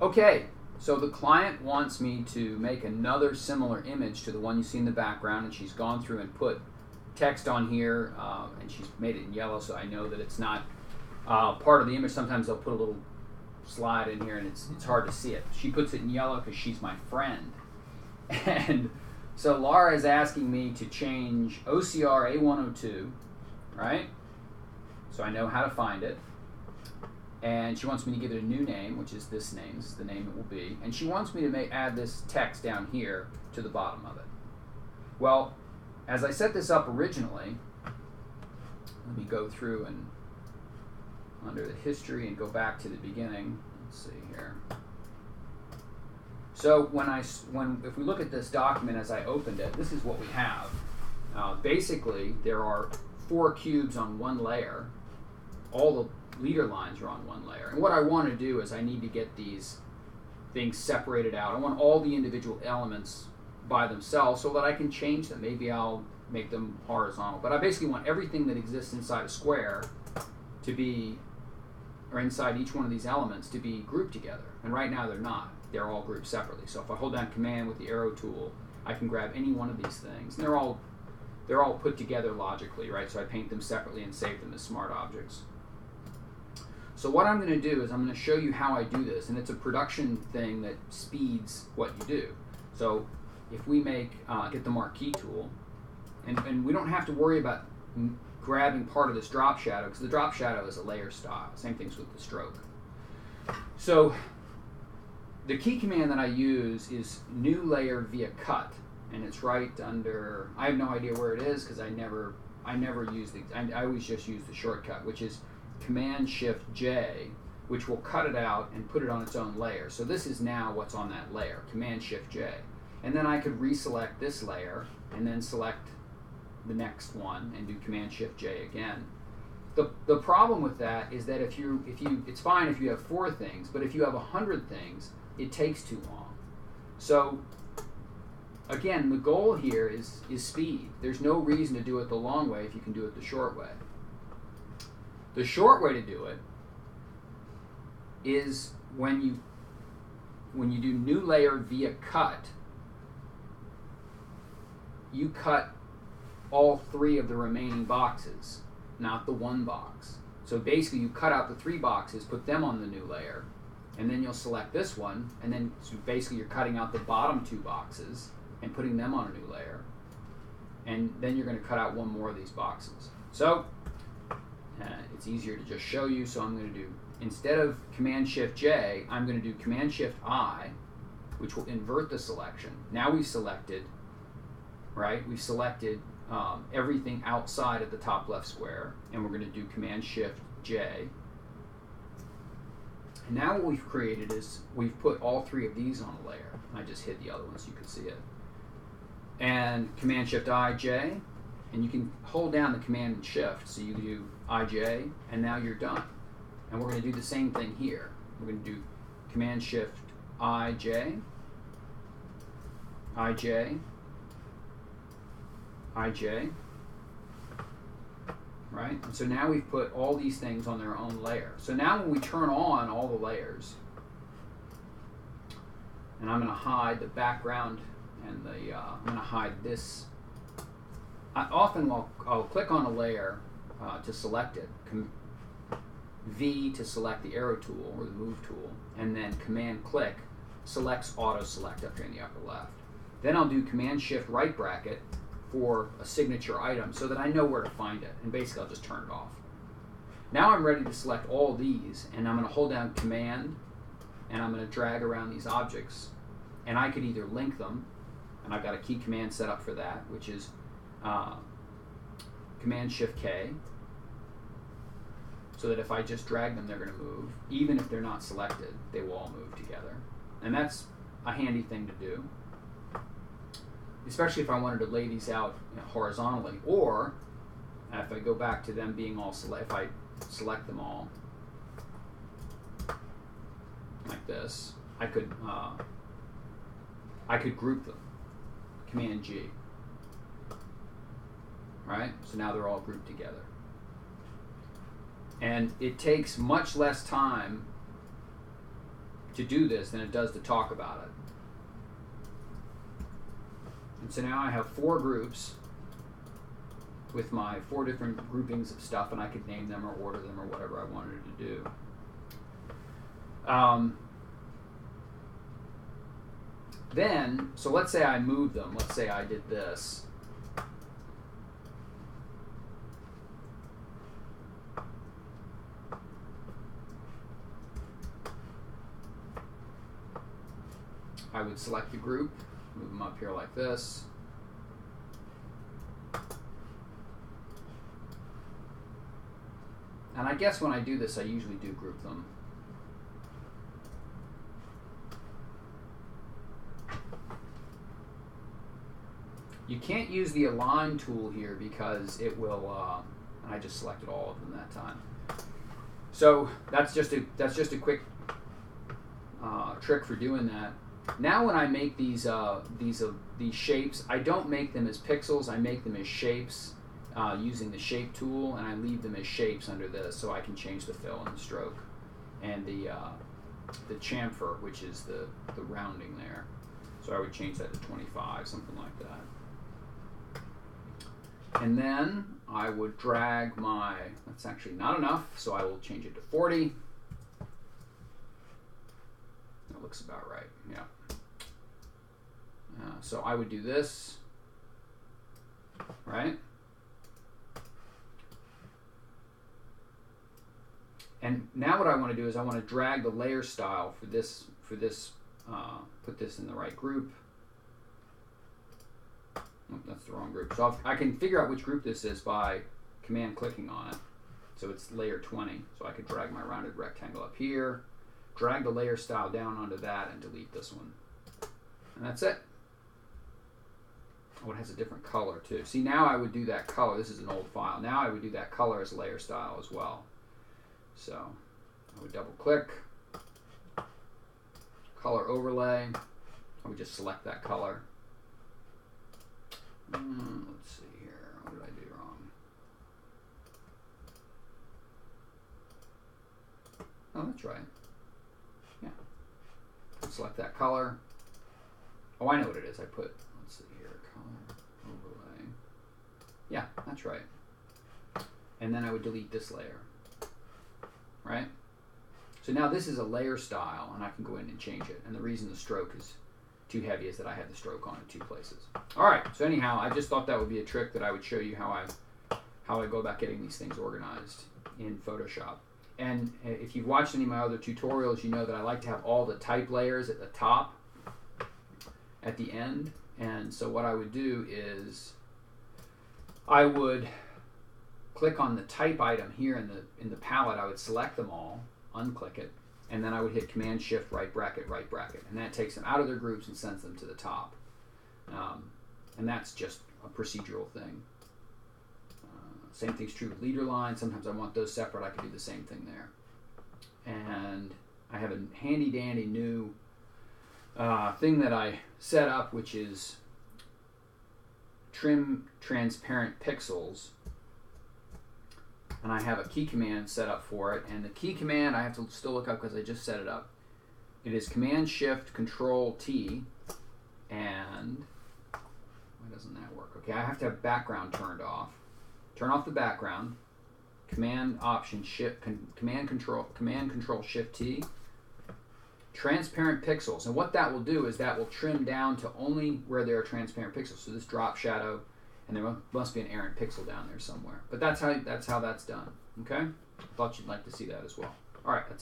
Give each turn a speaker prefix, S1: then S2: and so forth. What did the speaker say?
S1: Okay, so the client wants me to make another similar image to the one you see in the background, and she's gone through and put text on here, and she's made it in yellow so I know that it's not part of the image. Sometimes they'll put a little slide in here and it's hard to see it. She puts it in yellow because she's my friend. And so Laura is asking me to change OCR A102, right? So I know how to find it. And she wants me to give it a new name, which is this name. This is the name it will be. And she wants me to add this text down here to the bottom of it. Well, as I set this up originally, let me go through and under the history and go back to the beginning. Let's see here. So if we look at this document as I opened it, this is what we have. Basically, there are 4 cubes on one layer. All the leader lines are on one layer. And what I want to do is I need to get these things separated out. I want all the individual elements by themselves so that I can change them. Maybe I'll make them horizontal. But I basically want everything that exists inside a square to be, or inside each one of these elements, to be grouped together. And right now they're not. They're all grouped separately. So if I hold down Command with the arrow tool, I can grab any one of these things. And they're all put together logically, right? So I paint them separately and save them as smart objects. So what I'm going to do is I'm going to show you how I do this, and it's a production thing that speeds what you do. So if we get the marquee tool, and we don't have to worry about grabbing part of this drop shadow, because the drop shadow is a layer style. Same things with the stroke. So the key command that I use is new layer via cut, and it's right under, I have no idea where it is because I never use I always just use the shortcut, which is Command-Shift-J, which will cut it out and put it on its own layer. So this is now what's on that layer, Command-Shift-J. And then I could reselect this layer and then select the next one and do Command-Shift-J again. The problem with that is that if you it's fine if you have 4 things, but if you have 100 things, it takes too long. So again, the goal here is speed. There's no reason to do it the long way if you can do it the short way. The short way to do it is when you do new layer via cut, you cut all 3 of the remaining boxes, not the 1 box. So basically you cut out the 3 boxes, put them on the new layer, and then you'll select this one, and then so basically you're cutting out the bottom 2 boxes and putting them on a new layer. And then you're going to cut out 1 more of these boxes. So it's easier to just show you, so I'm going to do, instead of Command-Shift-J, I'm going to do Command-Shift-I, which will invert the selection. Now we've selected, right? We've selected everything outside of the top left square, and we're going to do Command-Shift-J. And now what we've created is we've put all 3 of these on a layer. I just hid the other one so you could see it. And Command-Shift-I, J, and you can hold down the Command and Shift, so you do IJ, and now you're done. And we're going to do the same thing here. We're going to do Command-Shift-IJ, IJ, IJ, right? And so now we've put all these things on their own layer. So now when we turn on all the layers, and I'm going to hide the background and I'm going to hide this. I'll click on a layer to select it, V to select the arrow tool or the move tool, and then Command-Click selects auto select up here in the upper left. Then I'll do Command-Shift right bracket for a signature item so that I know where to find it, and basically I'll just turn it off. Now I'm ready to select all these, and I'm going to hold down Command, and I'm going to drag around these objects, and I could either link them, and I've got a key command set up for that, which is Command-Shift-K, so that if I just drag them, they're going to move. Even if they're not selected, they will all move together. And that's a handy thing to do, especially if I wanted to lay these out horizontally, or if I go back to them being all if I select them all like this, I could group them. Command-G. Right? So now they're all grouped together. And it takes much less time to do this than it does to talk about it. And so now I have 4 groups with my 4 different groupings of stuff, and I could name them or order them or whatever I wanted to do. Then, so let's say I moved them. Let's say I did this. I would select the group, move them up here like this. And I guess when I do this, I usually do group them. You can't use the align tool here because it will, and I just selected all of them that time. So that's just a quick trick for doing that. Now when I make these shapes, I don't make them as pixels, I make them as shapes using the shape tool, and I leave them as shapes under this so I can change the fill and the stroke and the chamfer, which is the rounding there. So I would change that to 25, something like that. And then I would drag my, that's actually not enough, so I will change it to 40. That looks about right, yeah. So I would do this, right? And now what I want to do is I want to drag the layer style for this, put this in the right group. Oh, that's the wrong group. So I can figure out which group this is by command clicking on it. So it's layer 20. So I could drag my rounded rectangle up here, drag the layer style down onto that, and delete this one. And that's it. Oh, it has a different color too. See, now I would do that color. This is an old file. Now I would do that color as layer style as well. So I would double click, color overlay. I would just select that color. Let's see here. What did I do wrong? Oh, that's right. Yeah. Select that color. Oh, I know what it is. I put, let's see here, color overlay. Yeah, that's right. And then I would delete this layer. Right? So now this is a layer style, and I can go in and change it. And the reason the stroke is too heavy is that I had the stroke on in 2 places. All right, so anyhow, I just thought that would be a trick that I would show you how I go about getting these things organized in Photoshop. And if you've watched any of my other tutorials, you know that I like to have all the type layers at the top, at the end. And so what I would do is I would click on the type item here in the palette. I would select them all, unclick it, and then I would hit Command Shift right bracket, and that takes them out of their groups and sends them to the top. And that's just a procedural thing. Same thing's true with leader lines. Sometimes I want those separate. I can do the same thing there. And I have a handy dandy new thing that I set up, which is trim transparent pixels. And I have a key command set up for it. And the key command I have to still look up because I just set it up. It is Command Shift Control T. And why doesn't that work? Okay, I have to have background turned off. Turn off the background. Command Option Shift Command Control Shift T. Transparent pixels. And what that will do is that will trim down to only where there are transparent pixels. So this drop shadow. And there must be an errant pixel down there somewhere. But that's how that's done. Okay? I thought you'd like to see that as well. All right. That's